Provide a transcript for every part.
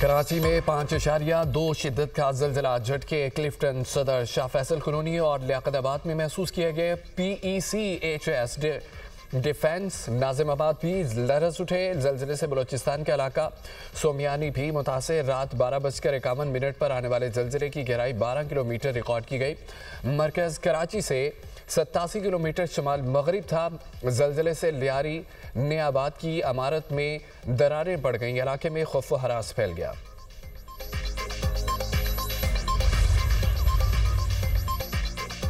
कराची में 5.2 शिद्दत का ज़िलज़िला झटके क्लिफ्टन, सदर, शाह फैसल कॉलोनी और लियाकताबाद में महसूस किए गए। PECHS डिफेंस नाजिमाबाद भी लरज़ उठे। ज़िलज़िले से बलोचिस्तान के इलाका सोमियानी भी मुतासिर। रात 12:51 पर आने वाले ज़िलज़िले की गहराई 12 किलोमीटर रिकॉर्ड की गई। मरकज़ कराची से 87 किलोमीटर शुमाल मगरिब था। ज़िलज़िले से लियारी नेआबाद की इमारत में दरारें पड़ गईं। इलाके में खौफ व हरास फैल गया।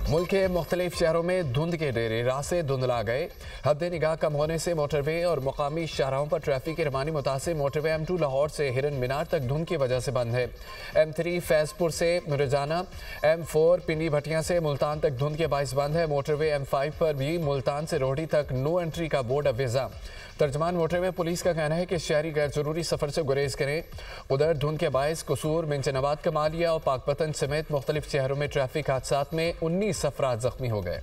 मुल्क के मुख्तलिफ शहरों में धुंध के डेरे रास्ते धुंधला गए। हद निगाह कम होने से मोटरवे और मुकामी शाहराहों पर ट्रैफिक की रवानी मुतासिर। मोटरवे M2 लाहौर से हिरन मीनार तक धुंध की वजह से बंद है। M3 फैजपुर से रोजाना, M4 पिंडी भटियां से मुल्तान तक धुंध के बाइस बंद है। मोटरवे M5 पर भी मुल्तान से रोहड़ी तक नो एंट्री का बोर्ड अवेजा। तर्जमान मोटरवे पुलिस का कहना है कि शहरी गैर जरूरी सफर से गुरेज करें। उधर धुंध के बायस कसूर, मिंचनाबाद, कमालिया और पाकपतन समेत मुख्तलिफ शहरों में ट्रैफिक हादसात में 19 अफराद जख्मी हो गए।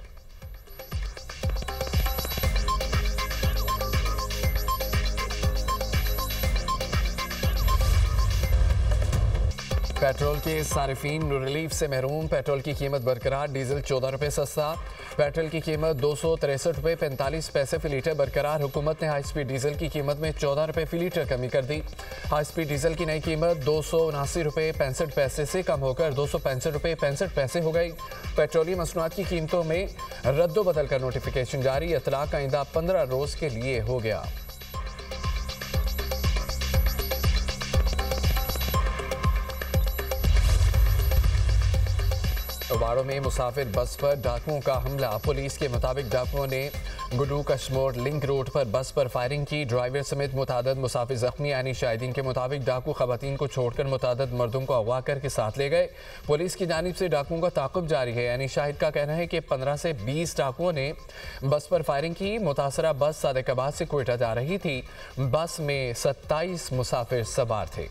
पेट्रोल के सारिफीन रिलीफ से महरूम। पेट्रोल की कीमत बरकरार। डीजल 14 रुपये सस्ता। पेट्रोल की कीमत 263 रुपये 45 पैसे फी लीटर बरकरार। हुकूमत ने हाई स्पीड डीजल की कीमत में 14 रुपये फी लीटर कमी कर दी। हाई स्पीड डीजल की नई कीमत 279 रुपये 65 पैसे से कम होकर 265 रुपये 65 पैसे हो गई। पेट्रोलियम मसनूआत की कीमतों में रद्दोबदल का नोटिफिकेशन जारी। इतलाक आइंदा 15 रोज के लिए हो गया। वाड़ों में मुसाफिर बस पर डाकुओं का हमला। पुलिस के मुताबिक डाकुओं ने गुडू कश्मोर लिंक रोड पर बस पर फायरिंग की। ड्राइवर समेत मुतादद मुसाफिर जख्मी। यानी शाहिदीन के मुताबिक डाकू खवातीन को छोड़कर मुतादद मर्दों को अगवा करके साथ ले गए। पुलिस की जानिब से डाकुओं का ताक़ुब जारी है। यानी शाहिद का कहना है कि 15 से 20 डाकुओं ने बस पर फायरिंग की। मुतासरा बस सादिकाबाद से कोयटा जा रही थी। बस में 27 मुसाफिर सवार थे।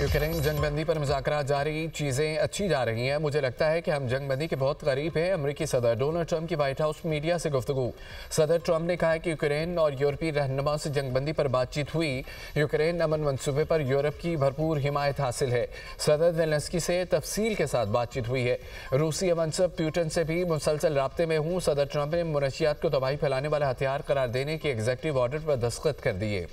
यूक्रेन जंगबंदी पर मुज़ाकरात जारी। चीज़ें अच्छी जा रही हैं। मुझे लगता है कि हम जंगबंदी के बहुत करीब हैं। अमेरिकी सदर डोनाल्ड ट्रंप की व्हाइट हाउस मीडिया से गुफ्तगू। सदर ट्रंप ने कहा है कि यूक्रेन और यूरोपीय रहनुमाओं से जंगबंदी पर बातचीत हुई। यूक्रेन अमन मंसूबे पर यूरोप की भरपूर हिमायत हासिल है। सदर ज़ेलेंस्की से तफसील के साथ बातचीत हुई है। रूसी अमनसब प्यूटन से भी मुसलसल राब्ते में हूँ। सदर ट्रंप ने मुनशियात को तबाही फैलाने वाला हथियार करार देने के एग्जीक्यूटिव ऑर्डर पर दस्तखत कर दिए।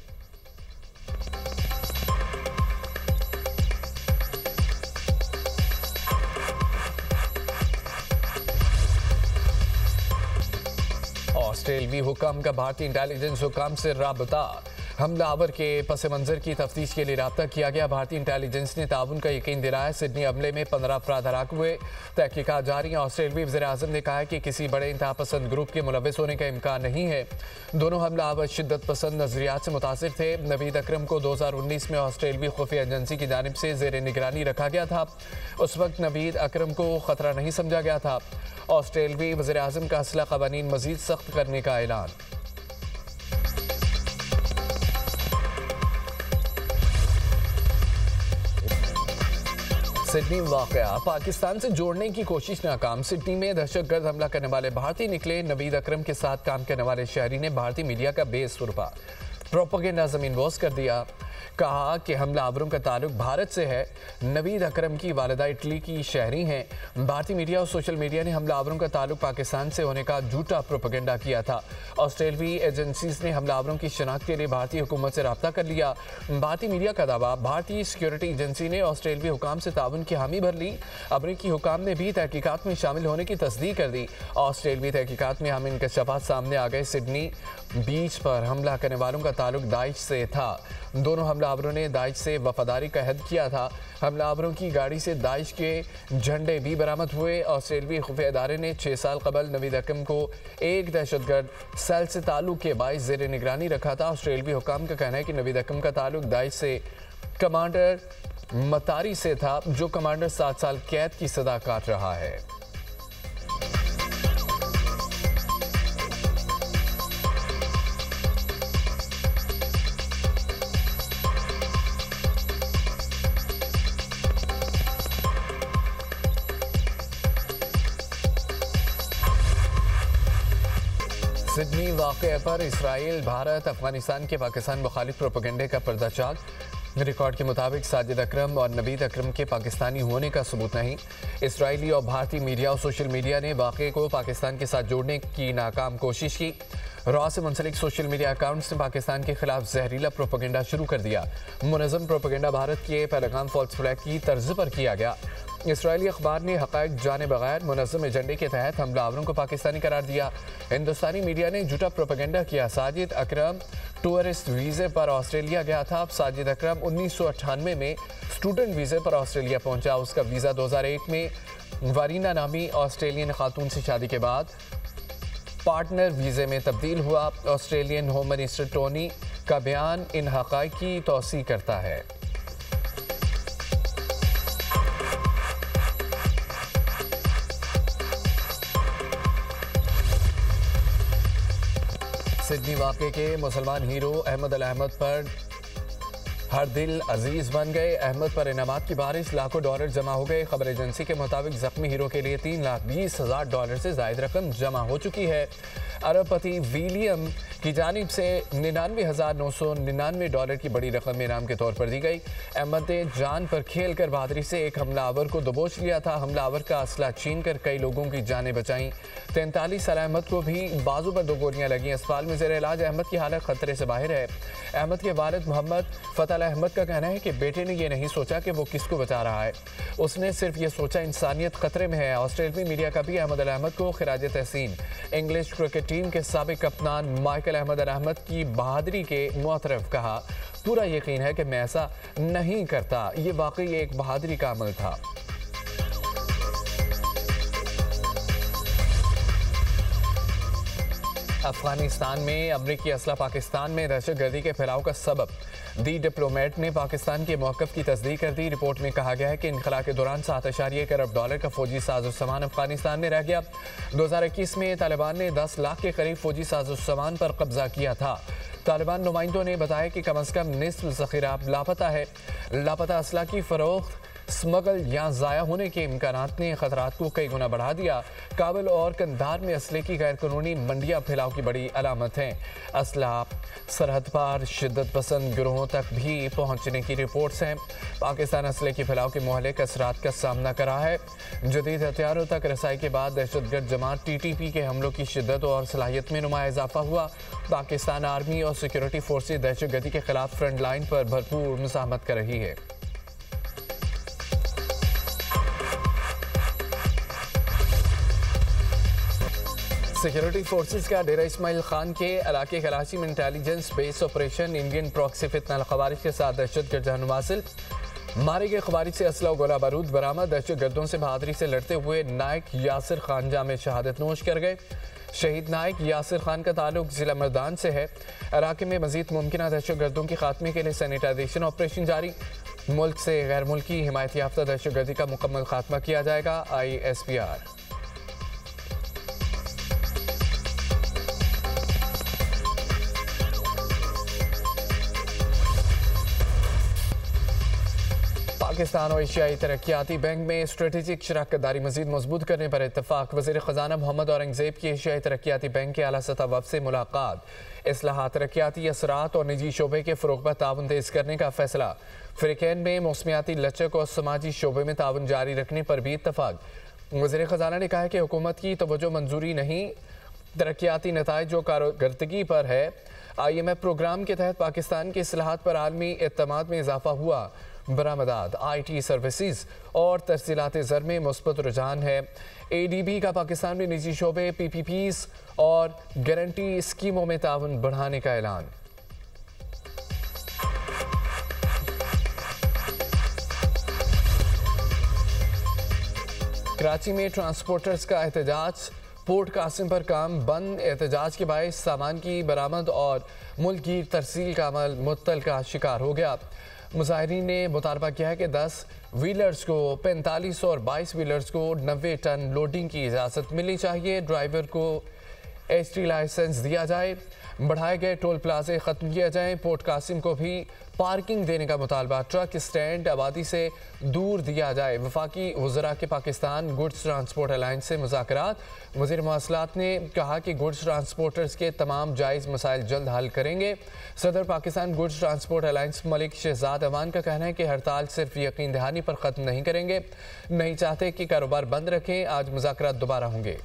ऑस्ट्रेलवी हुक्म का भारतीय इंटेलिजेंस हुक्म से राबता। हमलावर के पस मंजर की तफ्तीश के लिए राब्ता किया गया। भारतीय इंटेलिजेंस ने ताउन का यकीन दिलाया। सिडनी हमले में 15 अफराद हलाक हुए। तहकीकात जारी है। ऑस्ट्रेलवी वज़ीर-ए-आज़म ने कहा है कि किसी बड़े इंतहा पसंद ग्रुप के मुलविस होने का इम्कान नहीं है। दोनों हमलावर शिद्दत पसंद नजरियात से मुतासिर थे। नवीद अकरम को 2019 में ऑस्ट्रेलवी खुफिया एजेंसी की जानिब से ज़ेर निगरानी रखा गया था। उस वक्त नवीद अकरम को खतरा नहीं समझा गया था। ऑस्ट्रेलवी वज़ीर-ए-आज़म का असला क़वानीन मज़ीद सख्त करने का ऐलान। सिडनी वाक़या पाकिस्तान से जोड़ने की कोशिश नाकाम। सिडनी में दहशतगर्द हमला करने वाले भारतीय निकले। नवीद अकरम के साथ काम करने वाले शहरी ने भारतीय मीडिया का बेसुरा प्रोपेगेंडा ज़मीनबोज़ कर दिया। कहा कि हमलावरों का ताल्लुक भारत से है। नवीद अकरम की वालिदा इटली की शहरी हैं। भारतीय मीडिया और सोशल मीडिया ने हमलावरों का ताल्लुक पाकिस्तान से होने का झूठा प्रोपेगेंडा किया था। ऑस्ट्रेलवी एजेंसीज ने हमलावरों की शनाख्त के लिए भारतीय हुकूमत से रब्ता कर लिया। भारतीय मीडिया का दावा, भारतीय सिक्योरिटी एजेंसी ने ऑस्ट्रेलवी हुकाम से ताउन की हामी भर ली। अमरीकी हुकाम ने भी तहकीकात में शामिल होने की तस्दीक कर दी। ऑस्ट्रेलवी तहकीकात में अहम इंकशाफात सामने आ गए। सिडनी बीच पर हमला करने वालों का ताल्लुक दाइश से था। दोनों हमलावरों ने दाइश से वफादारी का अहद किया था। हमलावरों की गाड़ी से दाइश के झंडे भी बरामद हुए। ऑस्ट्रेलवी खुफिया इदारे ने 6 साल कबल नवीद अकरम को एक दहशतगर्द सेल से ताल्लुक के बाइस ज़ेर निगरानी रखा था। ऑस्ट्रेलवी हुकाम का कहना है कि नवीद अकरम का ताल्लुक दाइश से कमांडर मतारी से था, जो कमांडर 7 साल कैद की सजा काट रहा है। सिडनी वाक़े पर इसराइल, भारत, अफगानिस्तान के पाकिस्तान मुखालिफ प्रोपेगेंडे का पर्दाचाक। रिकॉर्ड के मुताबिक साजिद अकरम और नवीद अकरम के पाकिस्तानी होने का सबूत नहीं। इसराइली और भारतीय मीडिया और सोशल मीडिया ने वाक़े को पाकिस्तान के साथ जोड़ने की नाकाम कोशिश की। रॉ से मुंसलिक सोशल मीडिया अकाउंट्स ने पाकिस्तान के खिलाफ जहरीला प्रोपेगेंडा शुरू कर दिया। मुनज़्ज़म प्रोपेगेंडा भारत के पैगाम फॉल्स फ्लैग की तर्ज पर किया गया। इसराइली अखबार ने हक़ाइक़ जाने बगैर मुनज़्ज़म एजेंडे के तहत हमलावरों को पाकिस्तानी करार दिया। हिंदुस्तानी मीडिया ने झूठा प्रोपेगेंडा किया। साजिद अकरम टूरिस्ट वीज़े पर ऑस्ट्रेलिया गया था। अब साजिद अकरम 1998 में स्टूडेंट वीज़े पर ऑस्ट्रेलिया पहुंचा। उसका वीज़ा 2001 में वरीना नामी ऑस्ट्रेलियन खातून से शादी के बाद पार्टनर वीज़े में तब्दील हुआ। ऑस्ट्रेलियन होम मिनिस्टर टोनी का बयान इन हक़ाइक़ की तौसीह करता है। सिडनी वाक़े के मुसलमान हीरो अहमद अल अहमद पर हर दिल अजीज बन गए। अहमद पर इनामात की बारिश, लाखों डॉलर जमा हो गए। खबर एजेंसी के मुताबिक जख्मी हीरो के लिए $3,20,000 से ज़ायद रकम जमा हो चुकी है। अरबपति विलियम की जानिब से $99,999 की बड़ी रकम इनाम के तौर पर दी गई। अहमद ने जान पर खेल कर बहादुरी से एक हमलावर को दबोच लिया था। हमलावर का असला छीन कर कई लोगों की जानें बचाईं। 43 साल अहमद को भी बाजू पर 2 गोलियां लगी। अस्पताल में ज़ेर इलाज अहमद की हालत खतरे से बाहर है। अहमद के वालिद मोहम्मद फतह अहमद का कहना है कि बेटे ने यह नहीं सोचा कि वो किसको बचा रहा है, उसने सिर्फ ये सोचा इंसानियत खतरे में है। ऑस्ट्रेलियाई मीडिया का भी अहमद अल अहमद को खिराज तहसीन। इंग्लिश क्रिकेट टीम के साबिक कप्तान माइकल अहमद अल अहमद की बहादुरी के मुअतरफ कहा, पूरा यकीन है कि मैं ऐसा नहीं करता, ये वाकई एक बहादुरी का अमल था। अफगानिस्तान में अमरीकी असला पाकिस्तान में दहशतगर्दी के फैलाव का सबब। दी डिप्लोमेट ने पाकिस्तान के मौक़िफ़ की तस्दीक कर दी। रिपोर्ट में कहा गया है कि इनखला के दौरान 7.1 अरब डॉलर का फौजी साजो सामान अफगानिस्तान में रह गया। 2021 में तालिबान ने 10 लाख के करीब फौजी साजो सामान पर कब्जा किया था। तालिबान नुमाइंदों ने बताया कि कम अज़ कम निस्फ ज़ख़ीरा लापता है। लापता असला की फ़रोख्त, स्मगल या ज़ाया होने के इम्कानात ने ख़तरात को कई गुना बढ़ा दिया। काबुल और कंधार में असले की गैर कानूनी मंडियाँ फैलाव की बड़ी अलामत हैं। असला सरहद पार शिद्दत पसंद गिरोहों तक भी पहुँचने की रिपोर्ट्स हैं। पाकिस्तान असले की फैलाव के मुहलिक असरात का सामना कर रहा है। जदीद हथियारों तक रसाई के बाद दहशतगर्द जमात TTP के हमलों की शिद्दत और सलाहियत में नुमाया इजाफा हुआ। पाकिस्तान आर्मी और सिक्योरिटी फोर्सेज दहशतगर्दी के खिलाफ फ्रंट लाइन पर भरपूर मुज़ाहमत कर रही है। सिक्योरिटी फोर्सेस का डेरा इस्माइल खान के इलाके कराची में intelligence base operation Indian proxy फितना खवारिज के साथ दहशतगर्द जान हासिल। मारे गए खवारिज से असला और गोला बारूद बरामद। दहशतगर्दों से बहादुरी से लड़ते हुए नायक यासिर खान जामे शहादत नोश कर गए। शहीद नायक यासिर खान का ताल्लुक जिला मर्दान से है। इलाके में मजीद मुमकिन दहशतगर्दों के खात्मे के लिए सैनिटाइजेशन ऑपरेशन जारी। मुल्क से गैर मुल्की हिमायत याफ्ता दहशतगर्दी का मुकम्मल खात्मा किया जाएगा। ISPR। पाकिस्तान और एशियाई तरक्याती बैंक में स्ट्रेटेजिक शराकतदारी मजीद मजबूत करने पर इत्तफाक। वज़ीर ख़जाना मोहम्मद औरंगज़ेब की एशियाई तरक्याती बैंक के आला सतह वफ़द से मुलाकात। इस्लाहात, तरक्याती असरात और निजी शोबे के फ़रोग़ पर ताउन तेज़ करने का फ़ैसला। फ़िलिपीन में मौसमियाती लचक और समाजी शोबे में ताउन जारी रखने पर भी इत्तफाक। वज़ीर ख़जाना ने कहा है कि हुकूमत की तवज्जो मंजूरी नहीं, तरक्याती नताइज और कारकर्दगी पर है। IMF प्रोग्राम के तहत पाकिस्तान की इस्लाहात पर आलमी एतमाद में इजाफा हुआ। बरामदात, IT सर्विसेज और तरसीलात ज़र में मुस्बत रुझान है। ADB का पाकिस्तान में निजी शोबे, PPPs और गारंटी स्कीमों में ताउन बढ़ाने का ऐलान। कराची में ट्रांसपोर्टर्स का एहतजाज। पोर्ट कासिम पर काम बंद। एहतजाज के बायस सामान की बरामद और मुल्क की तरसील का अमल मुअत्तल का शिकार हो गया। मुजाहिरीन ने मुतालबा किया है कि 10 व्हीलर्स को 45 और 22 व्हीलर्स को 90 टन लोडिंग की इजाज़त मिलनी चाहिए। ड्राइवर को एसटी लाइसेंस दिया जाए, बढ़ाए गए टोल प्लाजे ख़त्म किया जाए, पोर्ट कासिम को भी पार्किंग देने का मुतालबा, ट्रक स्टैंड आबादी से दूर दिया जाए। वफाकी वज़रा के पाकिस्तान गुड्स ट्रांसपोर्ट अलायंस से मुज़ाकरात। वज़ीर मवासलात ने कहा कि गुड्स ट्रांसपोर्टर्स के तमाम जायज़ मसाइल जल्द हल करेंगे। सदर Pakistan goods transport alliance Malik Shahzad Aman का कहना है कि हड़ताल सिर्फ यकीन दहानी पर ख़त्म नहीं करेंगे, नहीं चाहते कि कारोबार बंद रखें। आज मुज़ाकरात दोबारा होंगे।